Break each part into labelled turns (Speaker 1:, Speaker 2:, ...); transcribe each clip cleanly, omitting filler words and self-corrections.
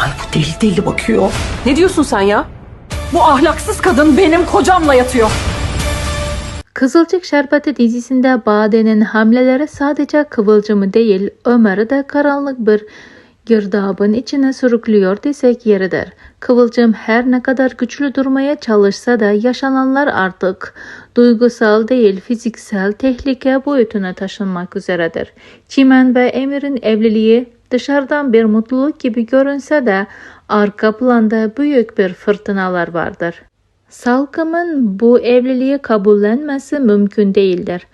Speaker 1: Ay bu deli deli bakıyor.
Speaker 2: Ne diyorsun sen ya? Bu ahlaksız kadın benim kocamla yatıyor.
Speaker 3: Kızılcık Şerbeti dizisinde Bade'nin hamleleri sadece Kıvılcım'ı değil Ömer'i de karanlık bir girdabın içine sürüklüyor desek yeridir. Kıvılcım her ne kadar güçlü durmaya çalışsa da yaşananlar artık duygusal değil fiziksel tehlike boyutuna taşınmak üzeredir. Çimen ve Emir'in evliliği dışarıdan bir mutluluk gibi görünse de arka planda büyük bir fırtınalar vardır. Salkım'ın bu evliliği kabullenmesi mümkün değildir.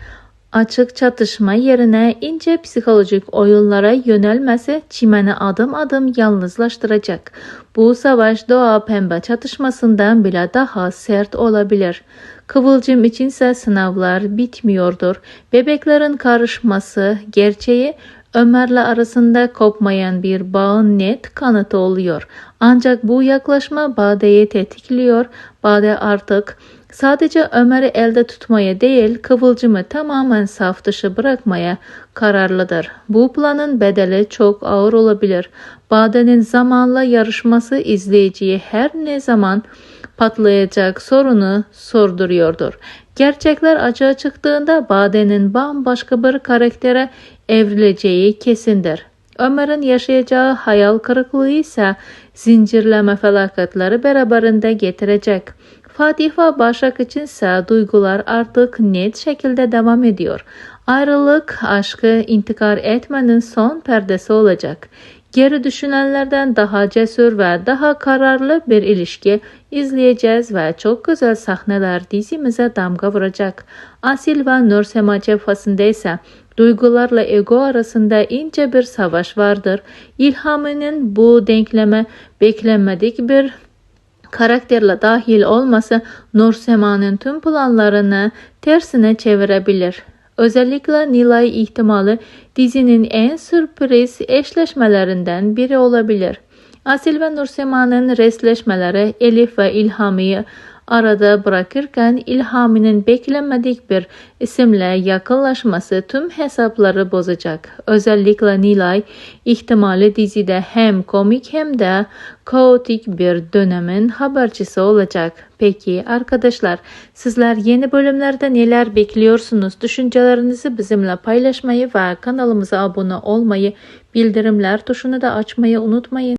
Speaker 3: Açık çatışma yerine ince psikolojik oyunlara yönelmesi Çimen'i adım adım yalnızlaştıracak. Bu savaş Doğa Pembe çatışmasından bile daha sert olabilir. Kıvılcım içinse sınavlar bitmiyordur. Bebeklerin karışması gerçeği Ömer'le arasında kopmayan bir bağın net kanıtı oluyor. Ancak bu yaklaşma Bade'yi tetikliyor. Bade artık sadece Ömer'i elde tutmaya değil, Kıvılcım'ı tamamen saf dışı bırakmaya kararlıdır. Bu planın bedeli çok ağır olabilir. Bade'nin zamanla yarışması izleyiciyi her ne zaman patlayacak sorunu sorduruyordur. Gerçekler açığa çıktığında Bade'nin bambaşka bir karaktere evrileceği kesindir. Ömer'in yaşayacağı hayal kırıklığı ise zincirleme felaketleri beraberinde getirecek. Fatih ve Başak içinse duygular artık net şekilde devam ediyor. Ayrılık, aşkı intikar etmenin son perdesi olacak. Geri düşünenlerden daha cesur ve daha kararlı bir ilişki izleyeceğiz ve çok güzel sahneler dizimize damga vuracak. Asil ve Nursema cephasında ise duygularla ego arasında ince bir savaş vardır. İlhami'nin bu denkleme beklenmedik bir karakterle dahil olması Nursema'nın tüm planlarını tersine çevirebilir. Özellikle Nilay ihtimali dizinin en sürpriz eşleşmelerinden biri olabilir. Asil ve Nursema'nın resleşmeleri Elif ve İlhami'yi arada bırakırken İlhami'nin beklenmedik bir isimle yakınlaşması tüm hesapları bozacak. Özellikle Nilay ihtimali dizide hem komik hem de kaotik bir dönemin habercisi olacak. Peki arkadaşlar, sizler yeni bölümlerde neler bekliyorsunuz? Düşüncelerinizi bizimle paylaşmayı ve kanalımıza abone olmayı, bildirimler tuşunu da açmayı unutmayın.